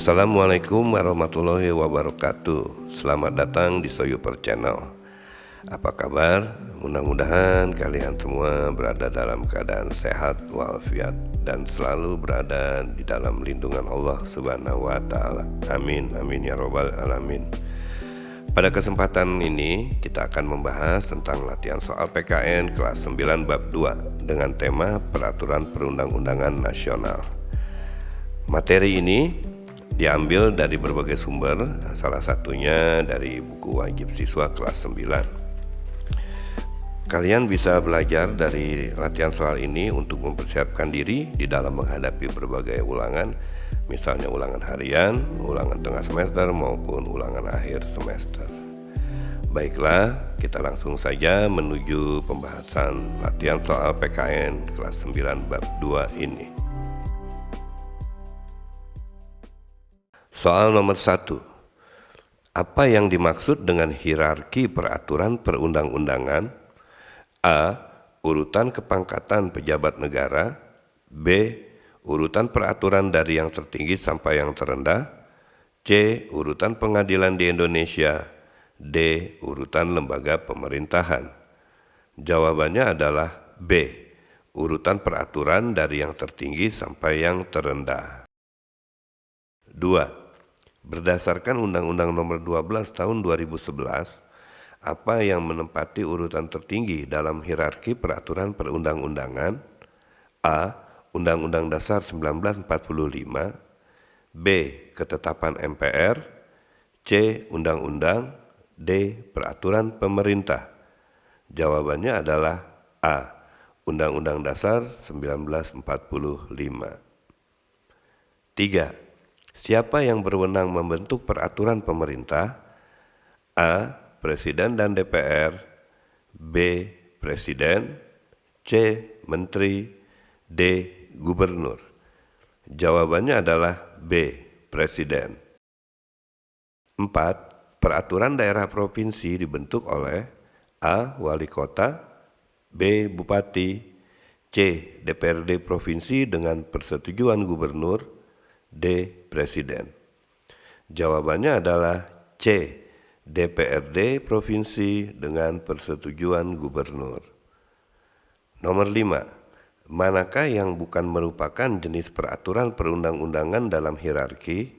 Assalamualaikum warahmatullahi wabarakatuh. Selamat datang di Soyuper Channel. Apa kabar? Mudah-mudahan kalian semua berada dalam keadaan sehat walafiat dan selalu berada di dalam lindungan Allah Subhanahu wa taala. Amin amin ya robbal alamin. Pada kesempatan ini kita akan membahas tentang latihan soal PKN kelas 9 bab 2 dengan tema Peraturan Perundang-undangan Nasional. Materi ini diambil dari berbagai sumber, salah satunya dari buku wajib siswa kelas 9. Kalian bisa belajar dari latihan soal ini untuk mempersiapkan diri di dalam menghadapi berbagai ulangan, misalnya ulangan harian, ulangan tengah semester maupun ulangan akhir semester. Baiklah, kita langsung saja menuju pembahasan latihan soal PKN kelas 9 bab 2 ini. Soal nomor 1. Apa yang dimaksud dengan hierarki peraturan perundang-undangan? A. Urutan kepangkatan pejabat negara. B. Urutan peraturan dari yang tertinggi sampai yang terendah. C. Urutan pengadilan di Indonesia. D. Urutan lembaga pemerintahan. Jawabannya adalah B. Urutan peraturan dari yang tertinggi sampai yang terendah. 2. Berdasarkan Undang-Undang Nomor 12 Tahun 2011, apa yang menempati urutan tertinggi dalam hierarki peraturan perundang-undangan? A. Undang-Undang Dasar 1945. B. Ketetapan MPR. C. Undang-undang. D. Peraturan pemerintah. Jawabannya adalah A. Undang-Undang Dasar 1945. 3. Siapa yang berwenang membentuk peraturan pemerintah? A. Presiden dan DPR. B. Presiden. C. Menteri. D. Gubernur. Jawabannya adalah B. Presiden. 4. Peraturan daerah provinsi dibentuk oleh A. Wali kota. B. Bupati. C. DPRD provinsi dengan persetujuan gubernur. D. Presiden. Jawabannya adalah C. DPRD provinsi dengan persetujuan gubernur. Nomor 5. Manakah yang bukan merupakan jenis peraturan perundang-undangan dalam hierarki?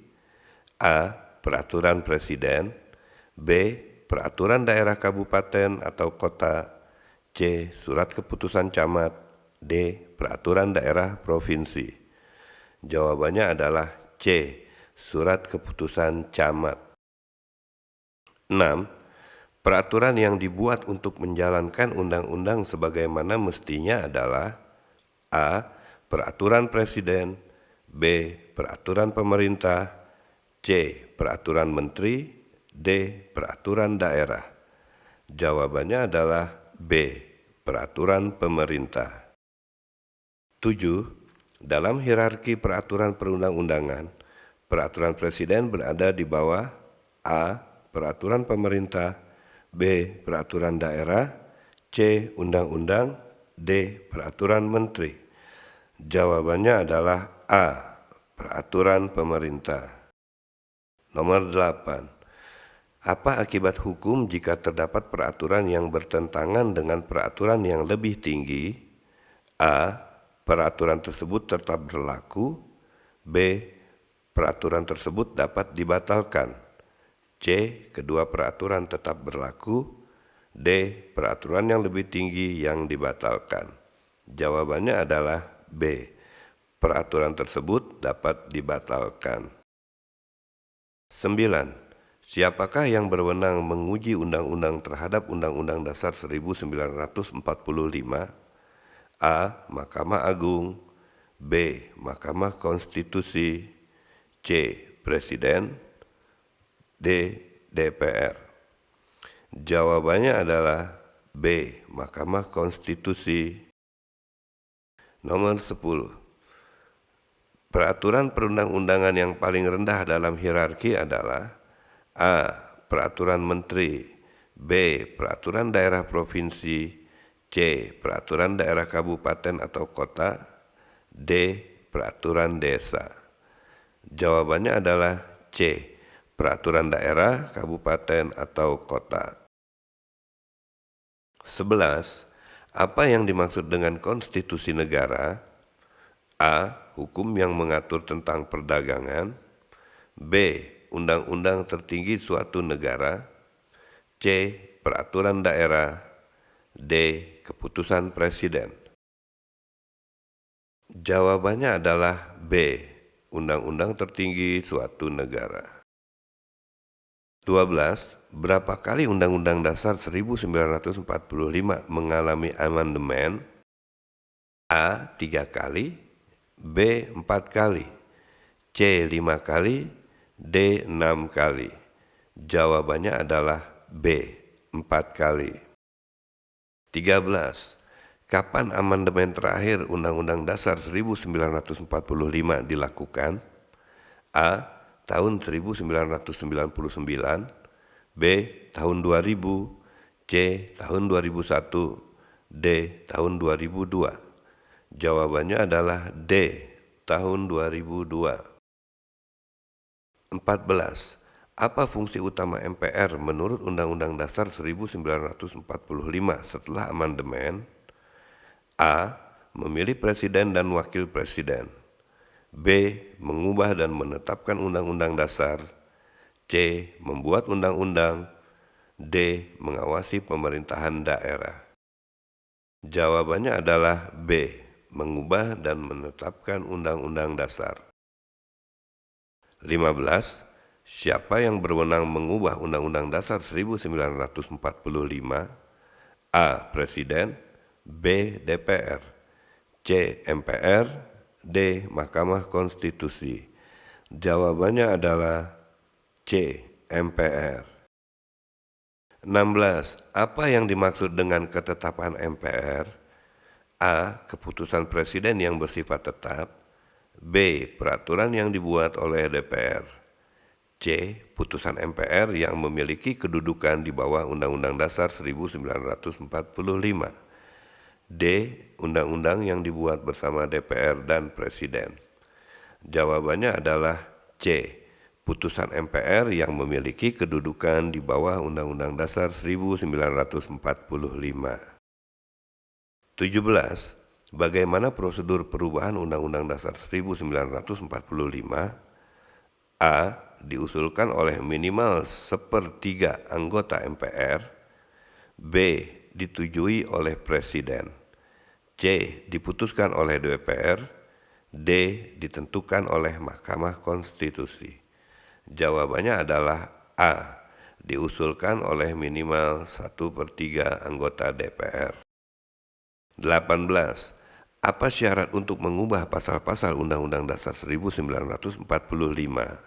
A. Peraturan presiden. B. Peraturan daerah kabupaten atau kota. C. Surat keputusan camat. D. Peraturan daerah provinsi. Jawabannya adalah C. Surat keputusan camat. 6. Peraturan yang dibuat untuk menjalankan undang-undang sebagaimana mestinya adalah A. Peraturan presiden. B. Peraturan pemerintah. C. Peraturan menteri. D. Peraturan daerah. Jawabannya adalah B. Peraturan pemerintah. 7. Dalam hierarki peraturan perundang-undangan, peraturan presiden berada di bawah A. Peraturan pemerintah. B. Peraturan daerah. C. Undang-undang. D. Peraturan menteri. Jawabannya adalah A. Peraturan pemerintah. Nomor 8. Apa akibat hukum jika terdapat peraturan yang bertentangan dengan peraturan yang lebih tinggi? A. Peraturan tersebut tetap berlaku. B. Peraturan tersebut dapat dibatalkan. C. Kedua peraturan tetap berlaku. D. Peraturan yang lebih tinggi yang dibatalkan. Jawabannya adalah B. Peraturan tersebut dapat dibatalkan. 9. Siapakah yang berwenang menguji undang-undang terhadap Undang-Undang Dasar 1945? A. Mahkamah Agung. B. Mahkamah Konstitusi. C. Presiden. D. DPR. Jawabannya adalah B. Mahkamah Konstitusi. Nomor 10. Peraturan perundang-undangan yang paling rendah dalam hierarki adalah A. Peraturan menteri. B. Peraturan daerah provinsi. C. Peraturan daerah kabupaten atau kota. D. Peraturan desa. Jawabannya adalah C. Peraturan daerah, kabupaten, atau kota. 11. Apa yang dimaksud dengan konstitusi negara? A. Hukum yang mengatur tentang perdagangan. B. Undang-undang tertinggi suatu negara. C. Peraturan daerah. D. Keputusan presiden. Jawabannya adalah B. Undang-undang tertinggi suatu negara. 12. Berapa kali Undang-Undang Dasar 1945 mengalami amandemen? A. 3 kali, B. 4 kali, C. 5 kali, D. 6 kali. Jawabannya adalah B. 4 kali. 13. Kapan amandemen terakhir Undang-Undang Dasar 1945 dilakukan? A. Tahun 1999, B. Tahun 2000, C. Tahun 2001, D. Tahun 2002. Jawabannya adalah D. Tahun 2002. 14. Apa fungsi utama MPR menurut Undang-Undang Dasar 1945 setelah amandemen? A. Memilih presiden dan wakil presiden. B. Mengubah dan menetapkan undang-undang dasar. C. Membuat undang-undang. D. Mengawasi pemerintahan daerah. Jawabannya adalah B. Mengubah dan menetapkan undang-undang dasar. 15. Siapa yang berwenang mengubah Undang-Undang Dasar 1945? A. Presiden. B. DPR. C. MPR. D. Mahkamah Konstitusi. Jawabannya adalah C. MPR. 16. Apa yang dimaksud dengan ketetapan MPR? A. Keputusan presiden yang bersifat tetap. B. Peraturan yang dibuat oleh DPR. C. Putusan MPR yang memiliki kedudukan di bawah Undang-Undang Dasar 1945. D. Undang-undang yang dibuat bersama DPR dan Presiden. Jawabannya adalah C. Putusan MPR yang memiliki kedudukan di bawah Undang-Undang Dasar 1945. 17. Bagaimana prosedur perubahan Undang-Undang Dasar 1945? A. Diusulkan oleh minimal 1/3 anggota MPR. B. Ditujui oleh Presiden. C. Diputuskan oleh DPR. D. Ditentukan oleh Mahkamah Konstitusi. Jawabannya adalah A. Diusulkan oleh minimal 1/3 anggota DPR. 18. Apa syarat untuk mengubah pasal-pasal Undang-Undang Dasar 1945?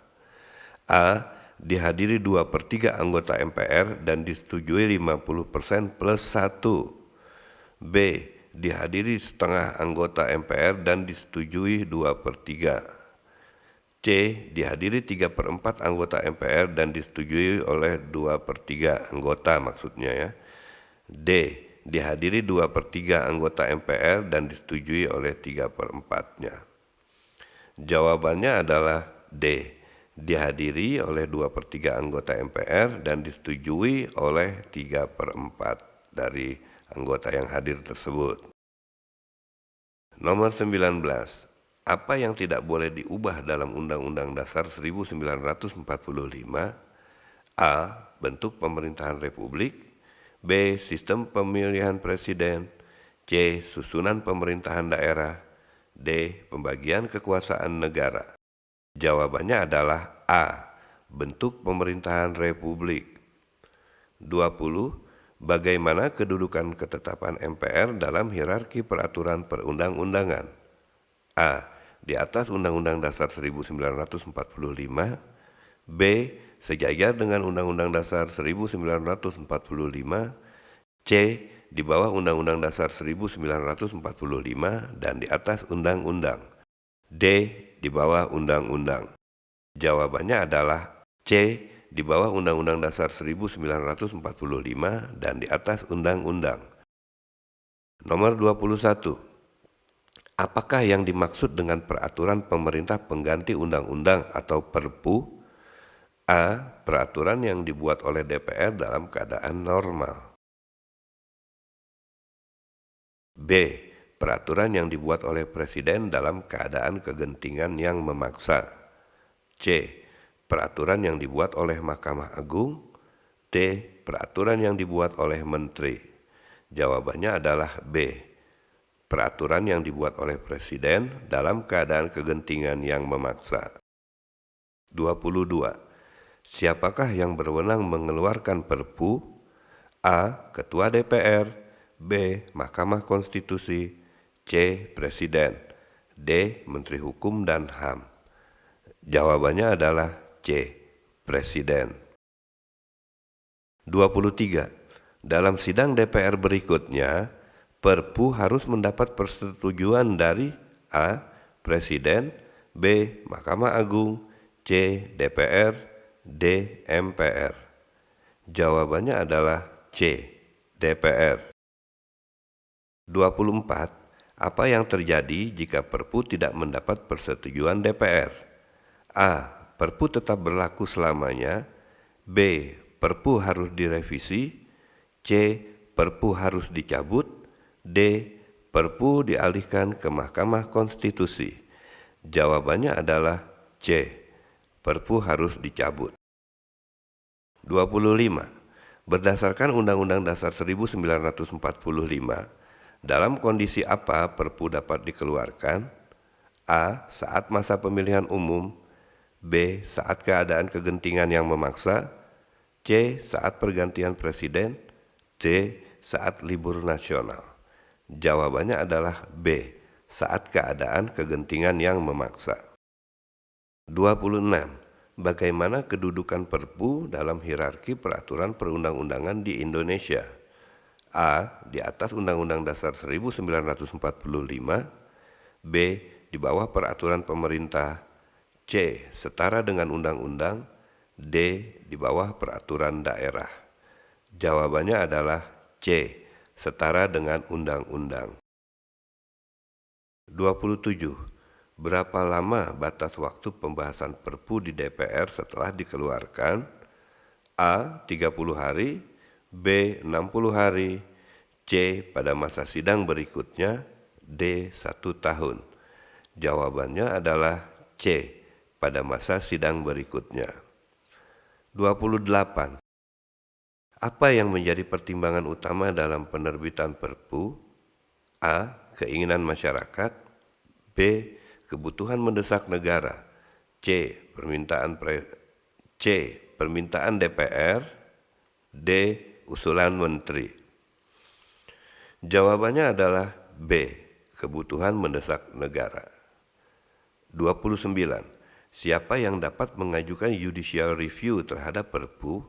A. Dihadiri 2/3 anggota MPR dan disetujui 50% plus 1. B. Dihadiri setengah anggota MPR dan disetujui 2/3. C. Dihadiri 3/4 anggota MPR dan disetujui oleh 2/3 anggota maksudnya ya. D. Dihadiri 2/3 anggota MPR dan disetujui oleh 3/4-nya. Jawabannya adalah D. Dihadiri oleh 2/3 anggota MPR dan disetujui oleh 3/4 dari anggota yang hadir tersebut. Nomor 19. Apa yang tidak boleh diubah dalam Undang-Undang Dasar 1945? A. Bentuk pemerintahan republik. B. Sistem pemilihan presiden. C. Susunan pemerintahan daerah. D. Pembagian kekuasaan negara. Jawabannya adalah A. Bentuk pemerintahan republik. 20. Bagaimana kedudukan ketetapan MPR dalam hierarki peraturan perundang-undangan? A. Di atas Undang-Undang Dasar 1945. B. Sejajar dengan Undang-Undang Dasar 1945. C. Di bawah Undang-Undang Dasar 1945 dan di atas Undang-Undang. D. Di bawah Undang-Undang. Jawabannya adalah C. Di bawah Undang-Undang Dasar 1945 dan di atas Undang-Undang. Nomor 21. Apakah yang dimaksud dengan peraturan pemerintah pengganti undang-undang atau Perpu? A. Peraturan yang dibuat oleh DPR dalam keadaan normal. B. Peraturan yang dibuat oleh Presiden dalam keadaan kegentingan yang memaksa. C. Peraturan yang dibuat oleh Mahkamah Agung. D. Peraturan yang dibuat oleh Menteri. Jawabannya adalah B. Peraturan yang dibuat oleh Presiden dalam keadaan kegentingan yang memaksa. 22. Siapakah yang berwenang mengeluarkan Perpu? A. Ketua DPR. B. Mahkamah Konstitusi. C. Presiden. D. Menteri Hukum dan HAM. Jawabannya adalah C. Presiden. 23. Dalam sidang DPR berikutnya, Perpu harus mendapat persetujuan dari A. Presiden. B. Mahkamah Agung. C. DPR. D. MPR. Jawabannya adalah C. DPR. 24. Apa yang terjadi jika Perpu tidak mendapat persetujuan DPR? A. Perpu tetap berlaku selamanya. B. Perpu harus direvisi. C. Perpu harus dicabut. D. Perpu dialihkan ke Mahkamah Konstitusi. Jawabannya adalah C. Perpu harus dicabut. 25. Berdasarkan Undang-Undang Dasar 1945, dalam kondisi apa Perpu dapat dikeluarkan? A. Saat masa pemilihan umum. B. Saat keadaan kegentingan yang memaksa. C. Saat pergantian presiden. D. Saat libur nasional. Jawabannya adalah B. Saat keadaan kegentingan yang memaksa. 26. Bagaimana kedudukan Perpu dalam hierarki peraturan perundang-undangan di Indonesia? A. Di atas Undang-Undang Dasar 1945. B. Di bawah peraturan pemerintah. C. Setara dengan undang-undang. D. Di bawah peraturan daerah. Jawabannya adalah C. Setara dengan undang-undang. 27. Berapa lama batas waktu pembahasan Perpu di DPR setelah dikeluarkan? A. 30 hari. B. 60 hari. C. Pada masa sidang berikutnya. D. 1 tahun. Jawabannya adalah C. Pada masa sidang berikutnya. 28. Apa yang menjadi pertimbangan utama dalam penerbitan Perpu? A. Keinginan masyarakat. B. Kebutuhan mendesak negara. C. Permintaan DPR. D. Usulan menteri. Jawabannya adalah B. Kebutuhan mendesak negara. 29. Siapa yang dapat mengajukan judicial review terhadap Perpu?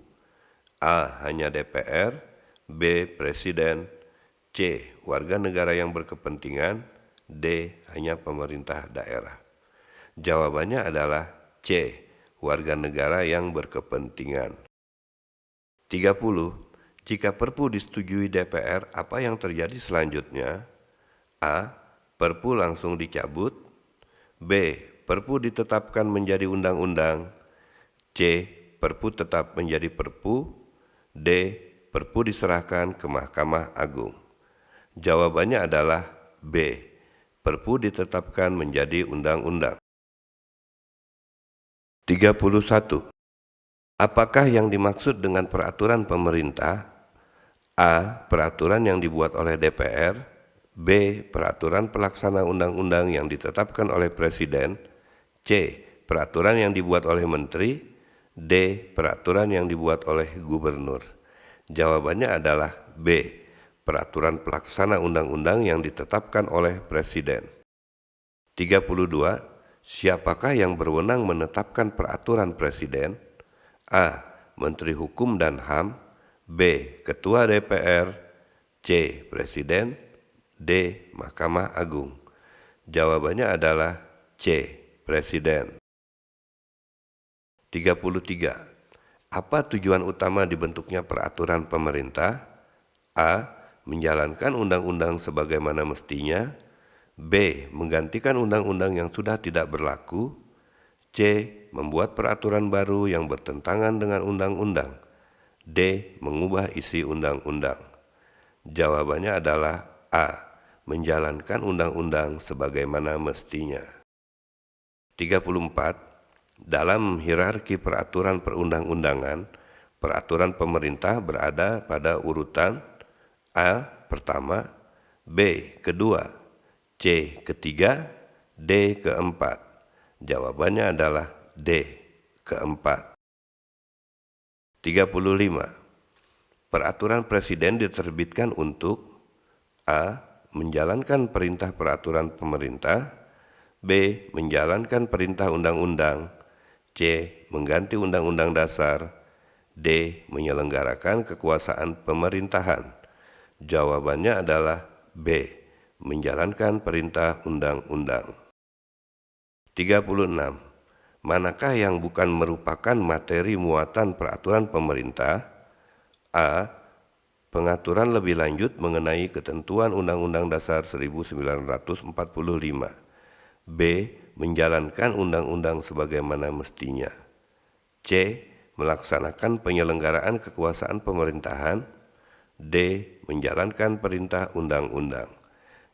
A. Hanya DPR. B. Presiden. C. Warga negara yang berkepentingan. D. Hanya pemerintah daerah. Jawabannya adalah C. Warga negara yang berkepentingan. 30. Jika Perpu disetujui DPR, apa yang terjadi selanjutnya? A. Perpu langsung dicabut. B. Perpu ditetapkan menjadi undang-undang. C. Perpu tetap menjadi Perpu. D. Perpu diserahkan ke Mahkamah Agung. Jawabannya adalah B. Perpu ditetapkan menjadi undang-undang. 31. Apakah yang dimaksud dengan peraturan pemerintah? A. Peraturan yang dibuat oleh DPR. B. Peraturan pelaksana undang-undang yang ditetapkan oleh Presiden. C. Peraturan yang dibuat oleh Menteri. D. Peraturan yang dibuat oleh Gubernur. Jawabannya adalah B. Peraturan pelaksana undang-undang yang ditetapkan oleh Presiden. 32. Siapakah yang berwenang menetapkan peraturan Presiden? A. Menteri Hukum dan HAM. B. Ketua DPR. C. Presiden. D. Mahkamah Agung. Jawabannya adalah C. Presiden. 33. Apa tujuan utama dibentuknya peraturan pemerintah? A. Menjalankan undang-undang sebagaimana mestinya. B. Menggantikan undang-undang yang sudah tidak berlaku. C. Membuat peraturan baru yang bertentangan dengan undang-undang. D. Mengubah isi undang-undang. Jawabannya adalah A. Menjalankan undang-undang sebagaimana mestinya. 34. Dalam hierarki peraturan perundang-undangan, peraturan pemerintah berada pada urutan A. Pertama, B. Kedua, C. Ketiga, D. Keempat. Jawabannya adalah D. Keempat. 35. Peraturan presiden diterbitkan untuk A. Menjalankan perintah peraturan pemerintah, B. Menjalankan perintah undang-undang, C. Mengganti undang-undang dasar, D. Menyelenggarakan kekuasaan pemerintahan. Jawabannya adalah B. Menjalankan perintah undang-undang. 36. Manakah yang bukan merupakan materi muatan peraturan pemerintah? A. Pengaturan lebih lanjut mengenai ketentuan Undang-Undang Dasar 1945. B. Menjalankan undang-undang sebagaimana mestinya. C. Melaksanakan penyelenggaraan kekuasaan pemerintahan. D. Menjalankan perintah undang-undang.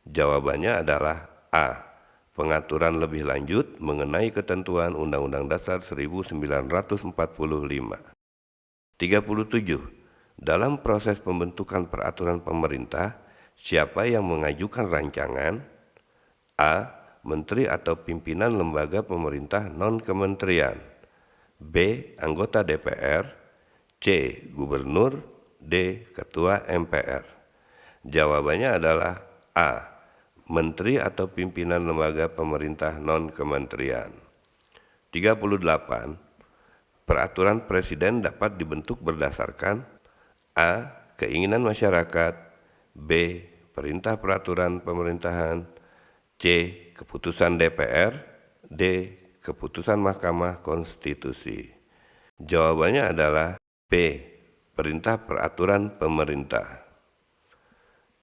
Jawabannya adalah A. Pengaturan lebih lanjut mengenai ketentuan Undang-Undang Dasar 1945. 37. Dalam proses pembentukan peraturan pemerintah, siapa yang mengajukan rancangan? A. Menteri atau pimpinan lembaga pemerintah non-kementerian. B. Anggota DPR. C. Gubernur. D. Ketua MPR. Jawabannya adalah A. Menteri atau pimpinan lembaga pemerintah non-kementerian. 38. Peraturan presiden dapat dibentuk berdasarkan A. Keinginan masyarakat. B. Perintah peraturan pemerintahan. C. Keputusan DPR. D. Keputusan Mahkamah Konstitusi. Jawabannya adalah B. Perintah peraturan pemerintah.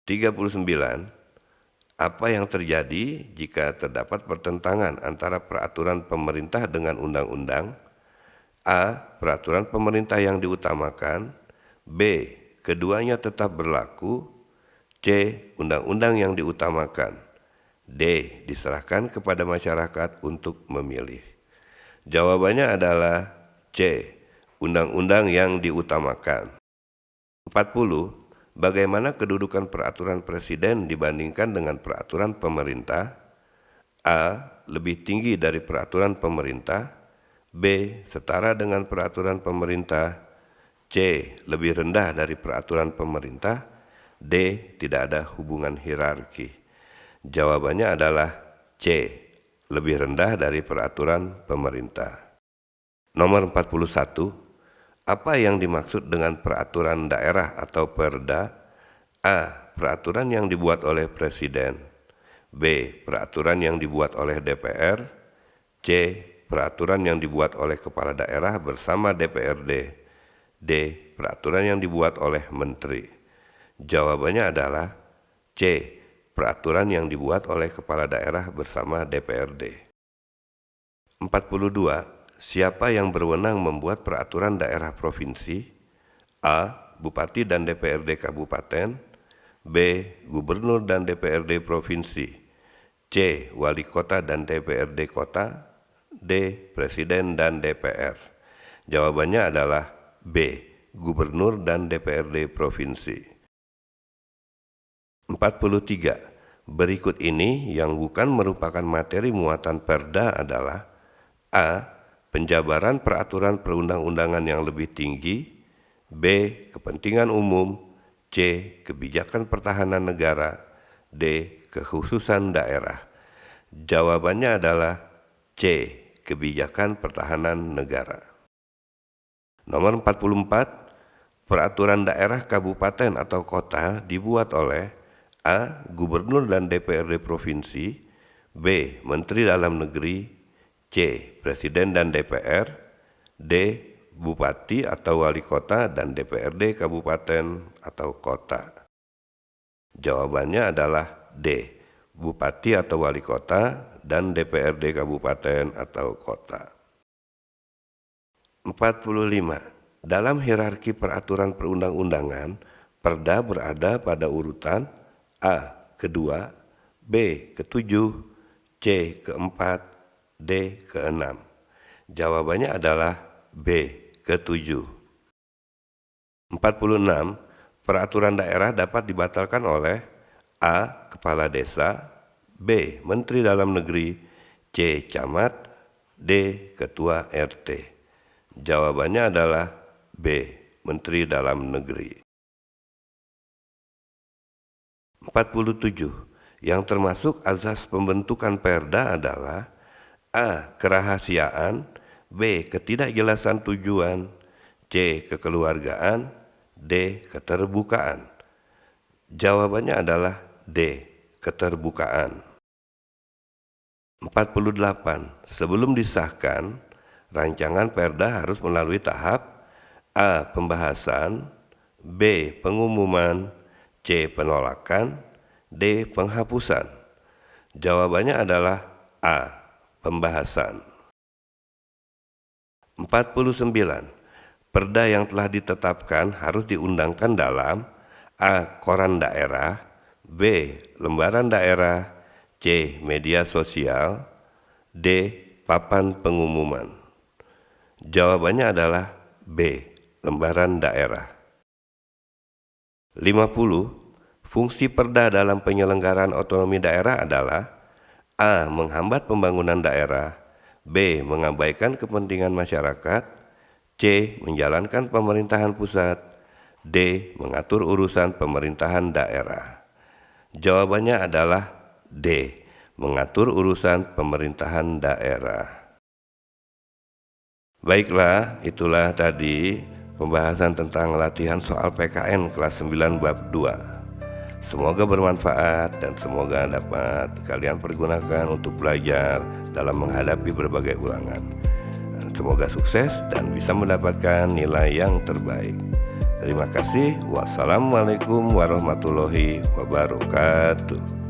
39. Apa yang terjadi jika terdapat pertentangan antara peraturan pemerintah dengan undang-undang? A. Peraturan pemerintah yang diutamakan. B. Keduanya tetap berlaku. C. Undang-undang yang diutamakan. D. Diserahkan kepada masyarakat untuk memilih. Jawabannya adalah C. Undang-undang yang diutamakan. 40. Bagaimana kedudukan peraturan presiden dibandingkan dengan peraturan pemerintah? A. Lebih tinggi dari peraturan pemerintah. B. Setara dengan peraturan pemerintah. C. Lebih rendah dari peraturan pemerintah. D. Tidak ada hubungan hierarki. Jawabannya adalah C. Lebih rendah dari peraturan pemerintah. Nomor 41. Apa yang dimaksud dengan peraturan daerah atau perda? A. Peraturan yang dibuat oleh presiden. B. Peraturan yang dibuat oleh DPR. C. Peraturan yang dibuat oleh kepala daerah bersama DPRD. D. Peraturan yang dibuat oleh menteri. Jawabannya adalah C. Peraturan yang dibuat oleh kepala daerah bersama DPRD. 42. Siapa yang berwenang membuat peraturan daerah provinsi? A. Bupati dan DPRD kabupaten. B. Gubernur dan DPRD provinsi. C. Wali kota dan DPRD kota. D. Presiden dan DPR. Jawabannya adalah B. Gubernur dan DPRD provinsi. 43. Berikut ini yang bukan merupakan materi muatan perda adalah A. Penjabaran peraturan perundang-undangan yang lebih tinggi. B. Kepentingan umum. C. Kebijakan pertahanan negara. D. Kekhususan daerah. Jawabannya adalah C. Kebijakan pertahanan negara. Nomor 44. Peraturan daerah kabupaten atau kota dibuat oleh A. Gubernur dan DPRD provinsi. B. Menteri Dalam Negeri. C. Presiden dan DPR. D. Bupati atau wali kota dan DPRD kabupaten atau kota. Jawabannya adalah D. bupati atau wali kota, dan DPRD kabupaten atau kota. 45. Dalam hierarki peraturan perundang-undangan, Perda berada pada urutan A. kedua, B. ketujuh, C. keempat, D. keenam. Jawabannya adalah B. ketujuh. 46. Peraturan daerah dapat dibatalkan oleh A. Kepala Desa, B. Menteri Dalam Negeri, C. Camat, D. Ketua RT. Jawabannya adalah B. Menteri Dalam Negeri. 47. Yang termasuk azas pembentukan Perda adalah A. Kerahasiaan, B. Ketidakjelasan tujuan, C. Kekeluargaan, D. Keterbukaan. Jawabannya adalah D. Keterbukaan. 48. Sebelum disahkan, rancangan Perda harus melalui tahap A. Pembahasan, B. Pengumuman, C. Penolakan, D. Penghapusan. Jawabannya adalah A. Pembahasan. 49. Perda yang telah ditetapkan harus diundangkan dalam A. Koran daerah, B. Lembaran daerah, C. Media sosial, D. Papan pengumuman. Jawabannya adalah B. Lembaran daerah. 50. Fungsi Perda dalam penyelenggaraan otonomi daerah adalah A. Menghambat pembangunan daerah, B. Mengabaikan kepentingan masyarakat, C. Menjalankan pemerintahan pusat, D. Mengatur urusan pemerintahan daerah. Jawabannya adalah D. Mengatur urusan pemerintahan daerah. Baiklah, itulah tadi pembahasan tentang latihan soal PKN kelas 9 bab 2. Semoga bermanfaat dan semoga dapat kalian pergunakan untuk belajar dalam menghadapi berbagai ulangan. Semoga sukses dan bisa mendapatkan nilai yang terbaik. Terima kasih. Wassalamualaikum warahmatullahi wabarakatuh.